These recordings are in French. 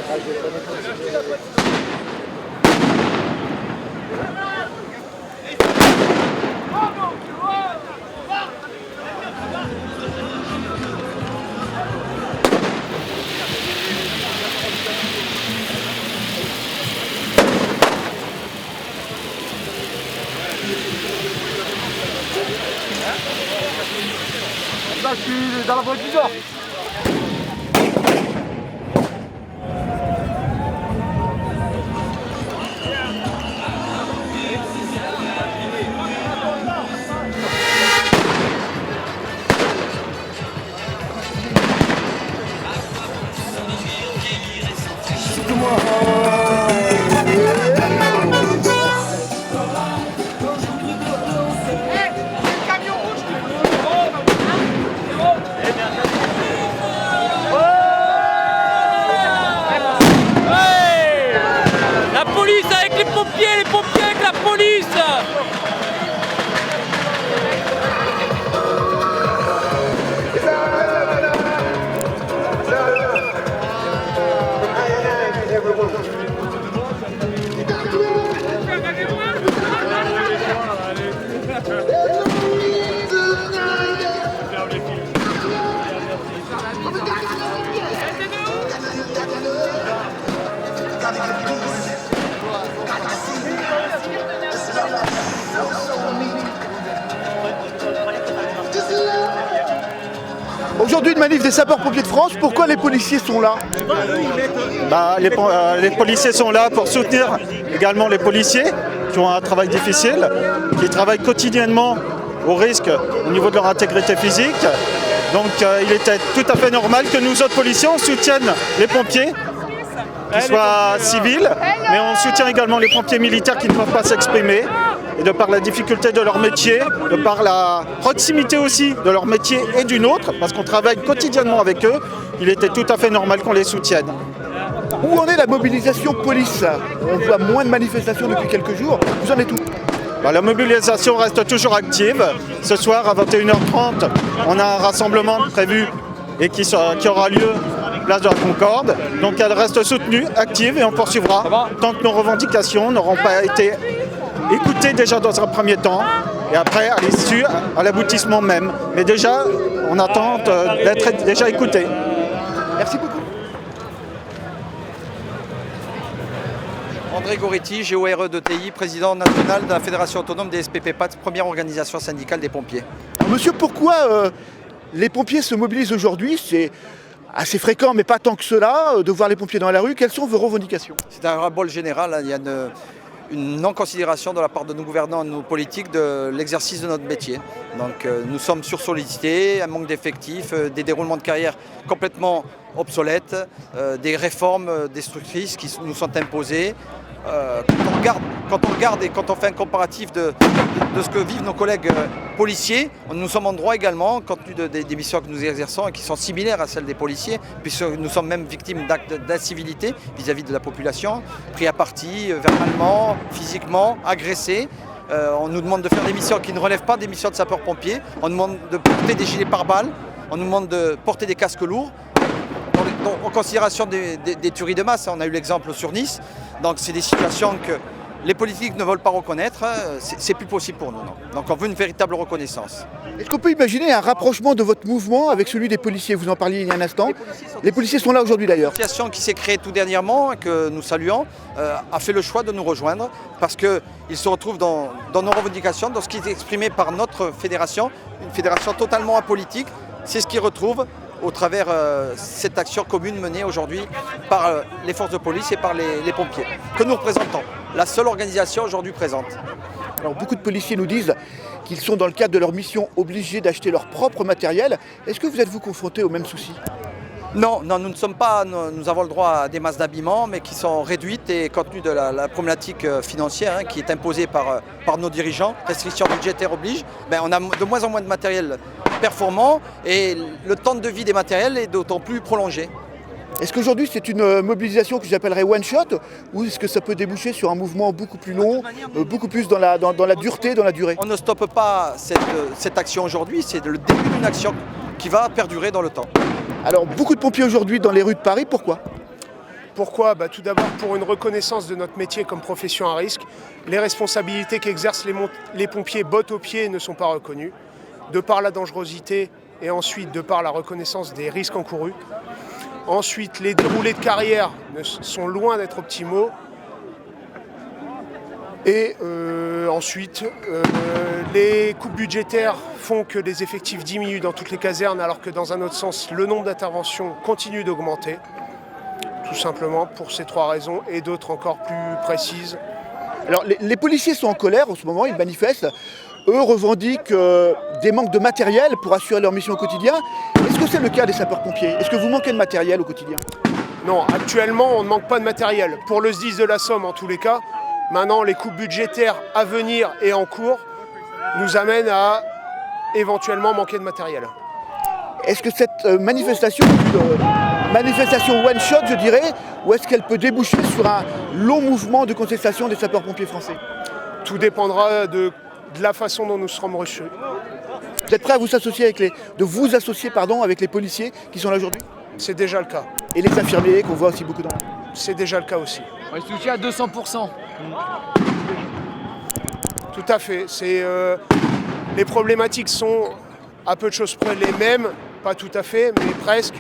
Là, je suis dans la voie du Nord. Les pompiers avec la police. Aujourd'hui, une manif des sapeurs-pompiers de France, pourquoi les policiers sont là? Les policiers sont là pour soutenir également les policiers qui ont un travail difficile, qui travaillent quotidiennement au risque au niveau de leur intégrité physique. Donc il était tout à fait normal que nous autres policiers, on soutienne les pompiers, qu'ils soient civils, mais on soutient également les pompiers militaires qui ne peuvent pas s'exprimer. Et de par la difficulté de leur métier, de par la proximité aussi de leur métier et du nôtre, parce qu'on travaille quotidiennement avec eux, il était tout à fait normal qu'on les soutienne. Où en est la mobilisation police? On voit moins de manifestations depuis quelques jours. Vous en êtes où? La mobilisation reste toujours active. Ce soir à 21h30, on a un rassemblement prévu et qui aura lieu place de la Concorde. Donc elle reste soutenue, active et on poursuivra tant que nos revendications n'auront pas été écoutées déjà dans un premier temps et après à l'issue, à l'aboutissement même. Mais déjà, on attend d'être déjà écoutés. Merci beaucoup. André Goretti, GORE de TI, président national de la Fédération autonome des SPP-PAT, première organisation syndicale des pompiers. Monsieur, pourquoi les pompiers se mobilisent aujourd'hui? C'est assez fréquent, mais pas tant que cela, de voir les pompiers dans la rue. Quelles sont vos revendications? C'est un ras-le-bol général, il y a une non-considération de la part de nos gouvernants et de nos politiques de l'exercice de notre métier. Donc nous sommes sursollicités, un manque d'effectifs, des déroulements de carrière complètement obsolètes, des réformes destructrices qui nous sont imposées. Quand on regarde et quand on fait un comparatif de ce que vivent nos collègues policiers, nous sommes en droit également, compte tenu des missions que nous exerçons et qui sont similaires à celles des policiers, puisque nous sommes même victimes d'actes d'incivilité vis-à-vis de la population, pris à partie verbalement, physiquement, agressés. On nous demande de faire des missions qui ne relèvent pas des missions de sapeurs-pompiers. On nous demande de porter des gilets pare-balles, on nous demande de porter des casques lourds. En considération des tueries de masse, on a eu l'exemple sur Nice, donc c'est des situations que les politiques ne veulent pas reconnaître, c'est plus possible pour nous. Non. Donc on veut une véritable reconnaissance. Est-ce qu'on peut imaginer un rapprochement de votre mouvement avec celui des policiers? Vous en parliez il y a un instant. Les policiers sont là aujourd'hui d'ailleurs. L'association qui s'est créée tout dernièrement, que nous saluons, a fait le choix de nous rejoindre parce qu'ils se retrouvent dans nos revendications, dans ce qui est exprimé par notre fédération, une fédération totalement apolitique. C'est ce qu'ils retrouvent au travers cette action commune menée aujourd'hui par les forces de police et par les pompiers, que nous représentons, la seule organisation aujourd'hui présente. Alors beaucoup de policiers nous disent qu'ils sont dans le cadre de leur mission obligés d'acheter leur propre matériel. Est-ce que vous êtes-vous confrontés aux mêmes soucis? Non, nous ne sommes pas, nous avons le droit à des masses d'habillement, mais qui sont réduites et compte tenu de la problématique financière qui est imposée par nos dirigeants, restrictions budgétaires obligent, on a de moins en moins de matériel performant et le temps de vie des matériels est d'autant plus prolongé. Est-ce qu'aujourd'hui c'est une mobilisation que j'appellerais one shot ou est-ce que ça peut déboucher sur un mouvement beaucoup plus long, beaucoup plus dans la dureté, dans la durée? On ne stoppe pas cette action aujourd'hui, c'est le début d'une action qui va perdurer dans le temps. Alors beaucoup de pompiers aujourd'hui dans les rues de Paris, pourquoi? Pourquoi ? Tout d'abord pour une reconnaissance de notre métier comme profession à risque. Les responsabilités qu'exercent les pompiers bottes aux pieds ne sont pas reconnues, de par la dangerosité et ensuite de par la reconnaissance des risques encourus. Ensuite, les déroulés de carrière sont loin d'être optimaux. Et ensuite, les coupes budgétaires font que les effectifs diminuent dans toutes les casernes, alors que dans un autre sens, le nombre d'interventions continue d'augmenter. Tout simplement pour ces 3 raisons et d'autres encore plus précises. Alors les policiers sont en colère en ce moment, ils manifestent. Eux revendiquent des manques de matériel pour assurer leur mission au quotidien. Est-ce que c'est le cas des sapeurs-pompiers? Est-ce que vous manquez de matériel au quotidien? Non, actuellement on ne manque pas de matériel. Pour le SDIS de la Somme en tous les cas. Maintenant les coupes budgétaires à venir et en cours nous amènent à éventuellement manquer de matériel. Est-ce que cette manifestation one shot, je dirais, ou est-ce qu'elle peut déboucher sur un long mouvement de contestation des sapeurs-pompiers français? Tout dépendra de la façon dont nous serons reçus. Vous êtes prêt à vous associer avec les policiers qui sont là aujourd'hui? C'est déjà le cas. Et les infirmiers qu'on voit aussi beaucoup dans la... C'est déjà le cas aussi. On est soutien à 200%. Tout à fait. Les problématiques sont à peu de choses près les mêmes, pas tout à fait, mais presque.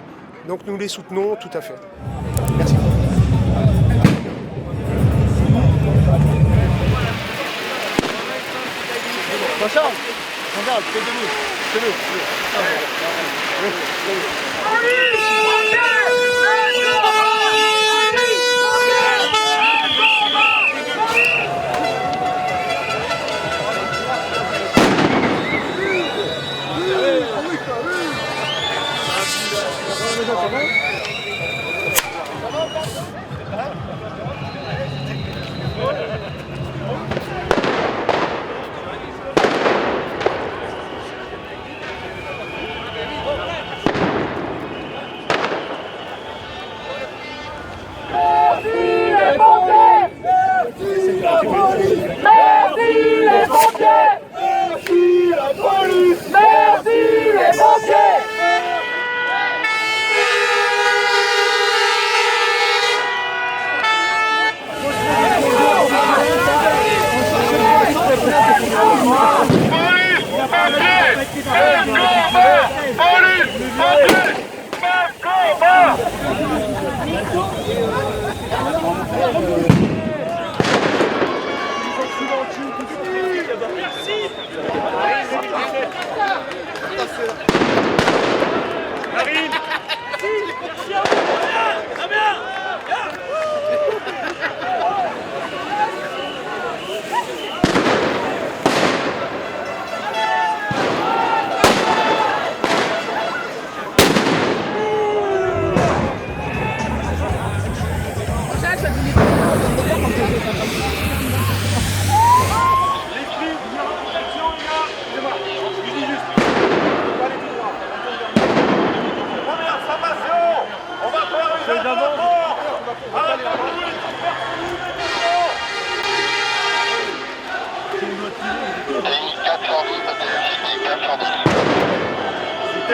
Donc nous les soutenons tout à fait. Merci. Jean-Charles, fais de nous.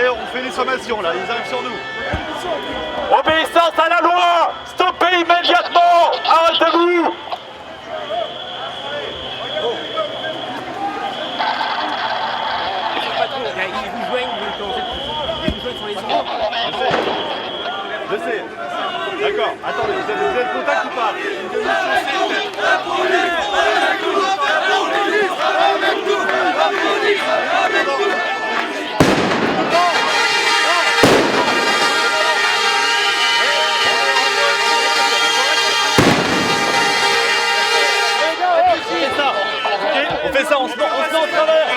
On fait les sommations là, ils arrivent sur nous. Obéissance à la loi! Stoppez immédiatement! Arrêtez-vous! Je sais. D'accord, attendez, vous avez le contact ou pas? La police avec nous! Avec nous! La police avec nous! On fait ça, on se met en travers,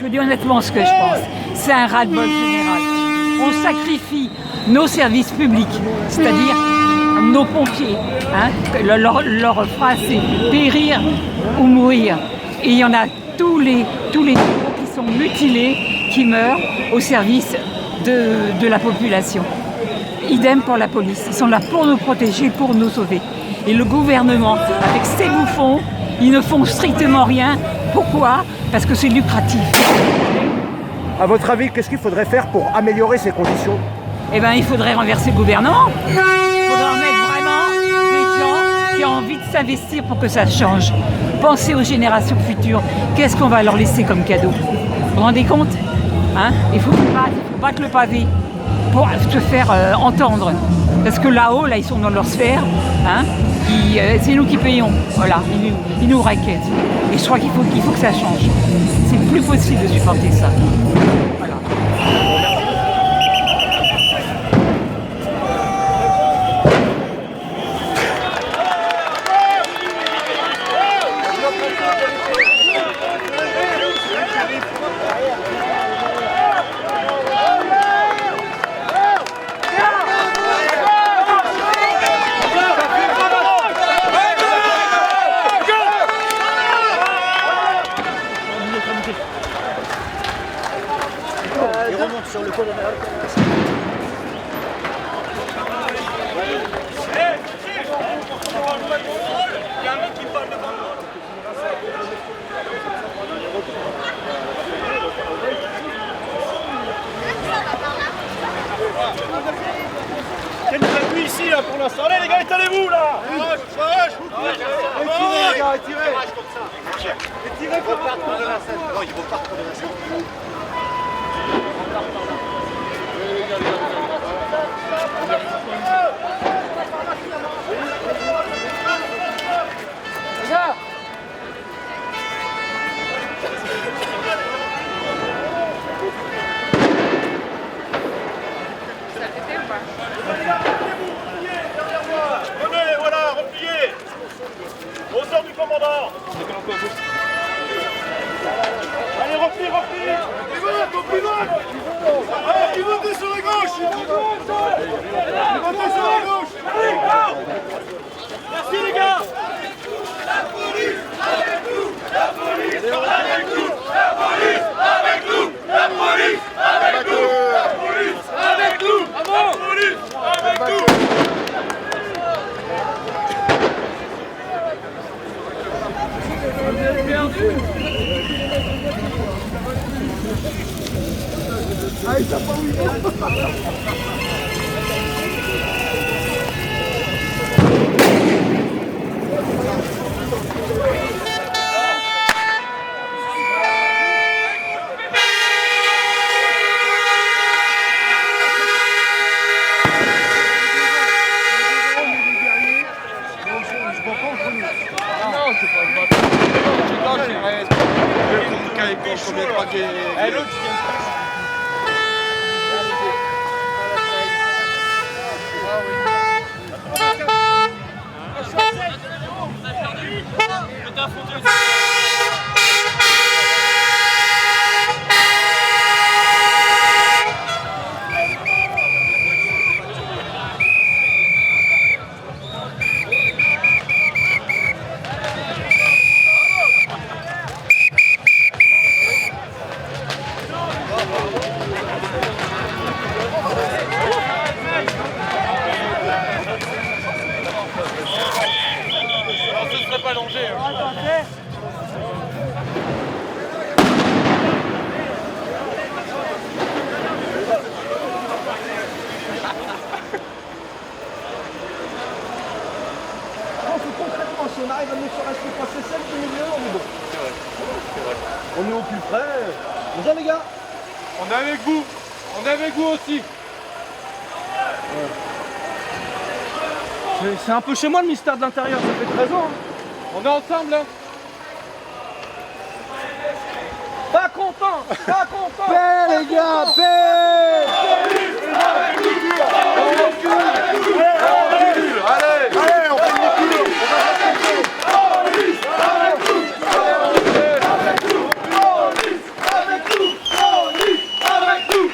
Je vous dis honnêtement ce que je pense. C'est un ras-le-bol général. on sacrifie nos services publics, c'est-à-dire nos pompiers. Hein. Leur phrase c'est périr ou mourir. Et il y en a tous les qui sont mutilés, qui meurent au service de la population. Idem pour la police. Ils sont là pour nous protéger, pour nous sauver. Et le gouvernement, avec ses bouffons, ils ne font strictement rien. Pourquoi? Parce que c'est lucratif. À votre avis, qu'est-ce qu'il faudrait faire pour améliorer ces conditions? Eh bien, il faudrait renverser le gouvernement. Il faudrait mettre vraiment des gens qui ont envie de s'investir pour que ça change. Pensez aux générations futures. Qu'est-ce qu'on va leur laisser comme cadeau? Vous vous rendez compte? Hein? Il faut battre le pavé pour se faire entendre. Parce que là-haut, là, ils sont dans leur sphère. Hein? C'est nous qui payons. Voilà, ils nous raquettent. Et je crois qu'il faut que ça change. C'est plus possible de supporter ça. Voilà. Sur le code Quel nous a ici là pour l'instant? Allez les gars, étalez-vous là! Étirez les gars, étirez! Étirez pour repartir de la scène. Non, ils repartent de la scène. Venez, voilà, repliez! Au sort du commandant! Allez, replie! Pivotez sur la gauche! Pivotez sur la gauche! Merci les gars! La police avec nous! La police avec nous! La police avec nous! La police avec nous! La police avec nous! La police avec nous! Si on arrive à ne serait-ce que passer 5 milieu, on est bon. On est au plus près. Bonjour les gars. On est avec vous. On est avec vous aussi. C'est un peu chez moi le ministère de l'Intérieur, ça fait 13 ans. On est ensemble hein. Pas content. Paix les gars, paix. Allez, on fait une équipe. Police avec nous.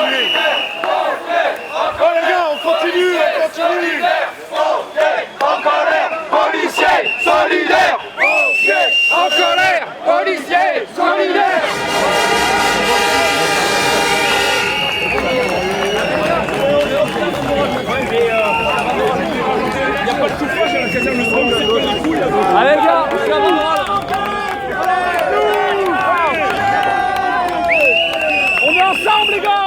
continuer. Oh les gars, on continue, on continue. En colère, policiers solidaires. En colère, policiers solidaires. Allez les gars, on se lève en droit là. On est ensemble les gars, hein.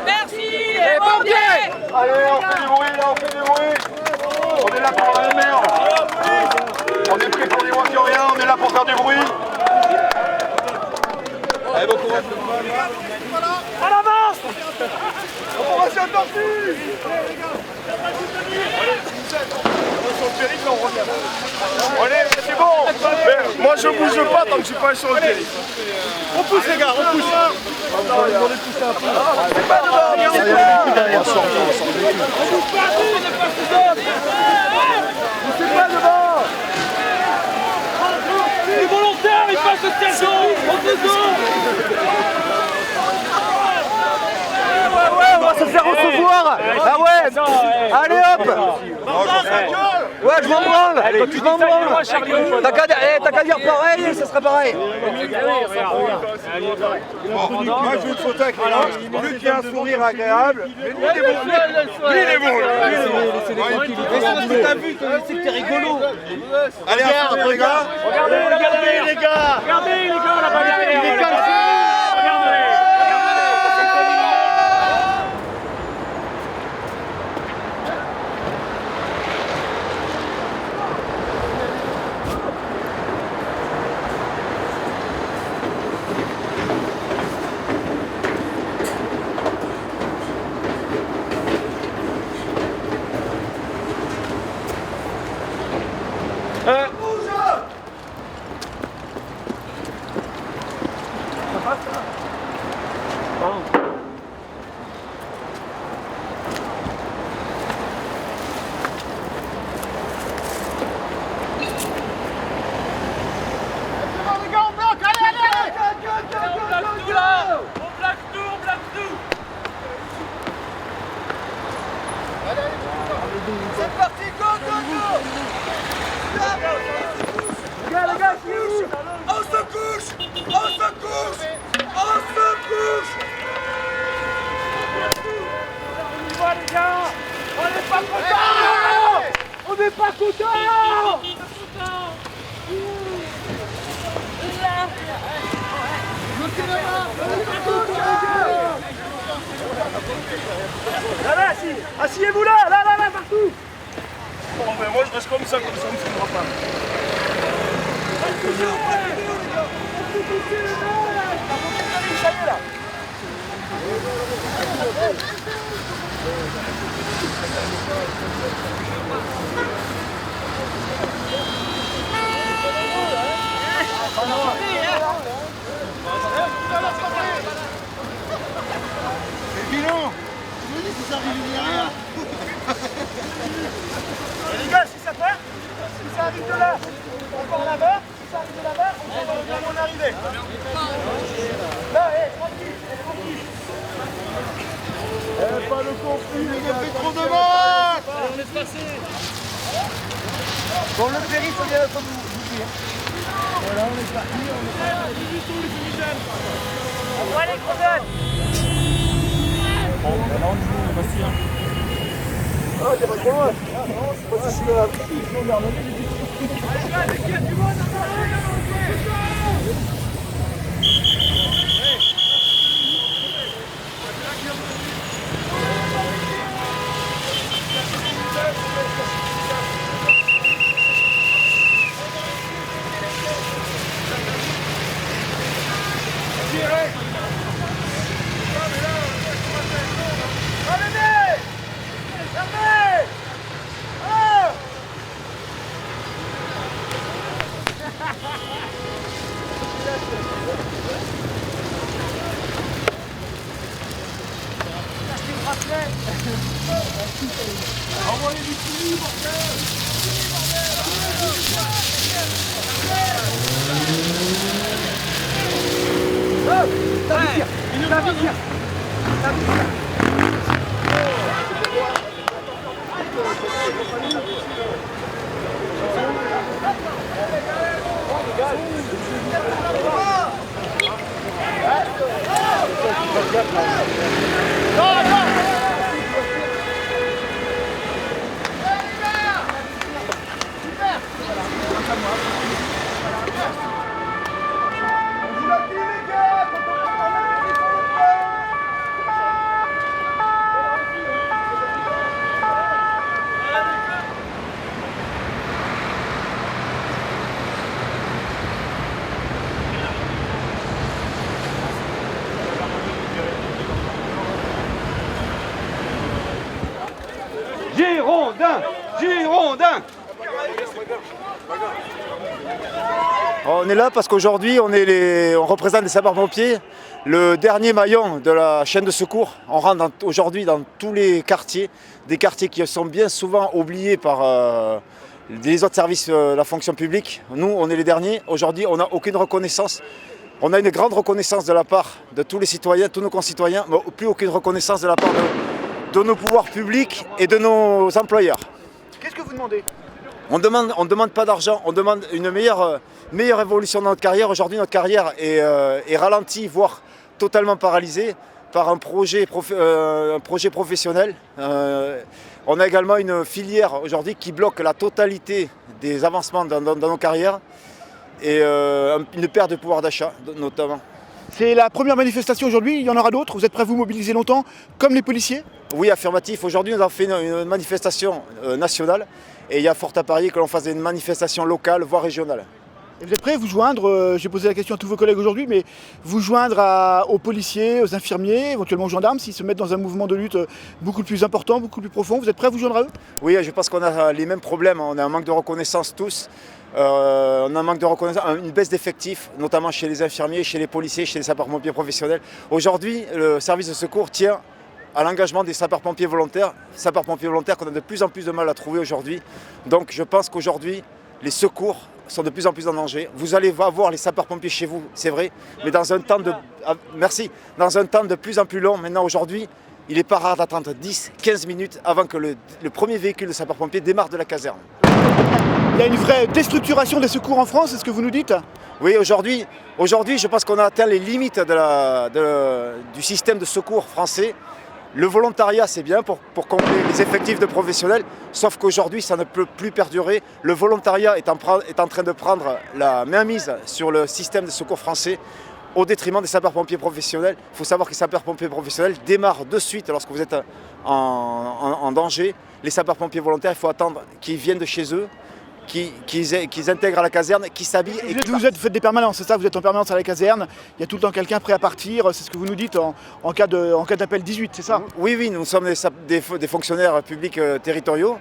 Merci les pompiers. Allez, on fait du bruit, là, on fait du bruit. On est là pour la merde. On est pris pour des moins sur rien, on est là pour faire du bruit. Allez, bon courage. À l'avance. Operation tortue. Allez, c'est bon. Mais moi je bouge pas tant que je suis pas sur le périph'. On pousse les gars, on pousse. C'est pas devant. C'est pas devant. Les volontaires, ils passent le station. On va se faire recevoir. Ah ouais. Allez hop. Ouais, je m'en branle. Je m'en branle. T'as qu'à dire pareil et ça sera pareil. Moi je veux une photo avec lui qui a un sourire agréable. Lui il est bon. T'as vu, c'est que t'es rigolo. Allez, regarde les gars. Regardez les gars. Regardez les gars là-bas derrière. Regardez. C'est parti, go, go, go. Les gars, on se couche. On se couche. On se couche. On y va les gars. On n'est pas contents. On n'est pas contents. Là, asseyez-vous là, partout. Bon, ben moi je reste comme ça on ne filmera pas. C'est bilan. Les gars, si ça part, si ça arrive de là, encore là-bas, si ça arrive de là-bas, on va bien mon arrivée. Là, tranquille. Pas le conflit, il a fait trop de mal. On laisse passer. Bon, le périph', on vient comme vous. Voilà, on est parti, on va aller, Crozette. Bon, là, on joue, voici. Ah, t'es pas trop loin. Moi, je suis là. Navire. Girondins, Girondins. On est là parce qu'aujourd'hui on représente les sapeurs-pompiers, le dernier maillon de la chaîne de secours. On rentre aujourd'hui dans tous les quartiers, des quartiers qui sont bien souvent oubliés par les autres services de la fonction publique. Nous, on est les derniers. Aujourd'hui, on n'a aucune reconnaissance. On a une grande reconnaissance de la part de tous les citoyens, tous nos concitoyens, mais plus aucune reconnaissance de la part de nos pouvoirs publics et de nos employeurs. Qu'est-ce que vous demandez? On demande pas d'argent, on demande une meilleure évolution de notre carrière. Aujourd'hui, notre carrière est ralentie, voire totalement paralysée par un projet professionnel. On a également une filière aujourd'hui qui bloque la totalité des avancements dans nos carrières et une perte de pouvoir d'achat notamment. C'est la première manifestation aujourd'hui, il y en aura d'autres. Vous êtes prêts à vous mobiliser longtemps, comme les policiers? Oui, affirmatif. Aujourd'hui, nous avons fait une manifestation nationale et il y a fort à parier que l'on fasse une manifestation locale, voire régionale. Et vous êtes prêts à vous joindre, j'ai posé la question à tous vos collègues aujourd'hui, mais vous joindre aux policiers, aux infirmiers, éventuellement aux gendarmes, s'ils se mettent dans un mouvement de lutte beaucoup plus important, beaucoup plus profond, vous êtes prêts à vous joindre à eux? Oui, je pense qu'on a les mêmes problèmes, on a un manque de reconnaissance tous. On a un manque de reconnaissance, une baisse d'effectifs, notamment chez les infirmiers, chez les policiers, chez les sapeurs-pompiers professionnels. Aujourd'hui, le service de secours tient à l'engagement des sapeurs-pompiers volontaires qu'on a de plus en plus de mal à trouver aujourd'hui. Donc je pense qu'aujourd'hui, les secours sont de plus en plus en danger. Vous allez voir les sapeurs-pompiers chez vous, c'est vrai, mais dans un temps de plus en plus long. Maintenant, aujourd'hui, il n'est pas rare d'attendre 10-15 minutes avant que le premier véhicule de sapeurs-pompiers démarre de la caserne. Il y a une vraie déstructuration des secours en France, c'est ce que vous nous dites? Oui, aujourd'hui, je pense qu'on a atteint les limites du système de secours français. Le volontariat, c'est bien pour combler les effectifs de professionnels, sauf qu'aujourd'hui, ça ne peut plus perdurer. Le volontariat est en train de prendre la mainmise sur le système de secours français au détriment des sapeurs-pompiers professionnels. Il faut savoir que les sapeurs-pompiers professionnels démarrent de suite lorsque vous êtes en danger. Les sapeurs-pompiers volontaires, il faut attendre qu'ils viennent de chez eux, qu'ils intègrent à la caserne, qu'ils s'habillent. Vous faites des permanences, c'est ça? Vous êtes en permanence à la caserne, il y a tout le temps quelqu'un prêt à partir, c'est ce que vous nous dites en cas d'appel 18, c'est ça? Oui, nous sommes des fonctionnaires publics territoriaux.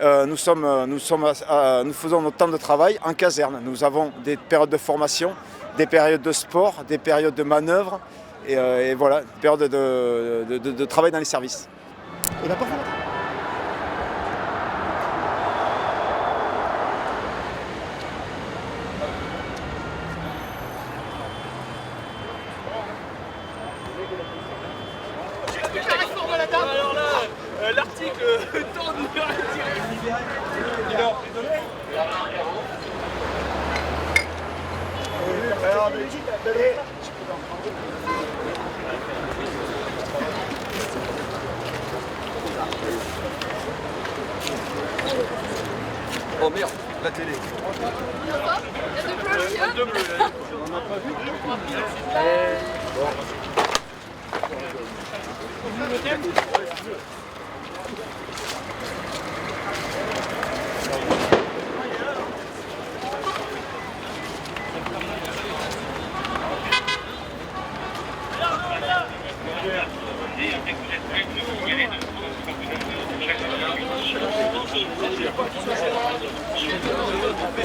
Nous faisons notre temps de travail en caserne. Nous avons des périodes de formation, des périodes de sport, des périodes de manœuvre et voilà, des périodes de travail dans les services. Et bien, parfait. Alors là, l'article tourne Oh merde, la télé. On n'a pas vu.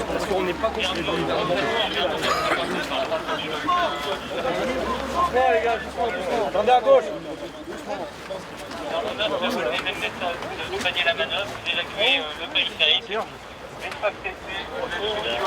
Parce qu'on n'est pas considéré. Doucement les gars, doucement. Attendez à gauche. Vous accompagnez la manœuvre, vous évacuez le périphérique. Une fois que c'est fait, on est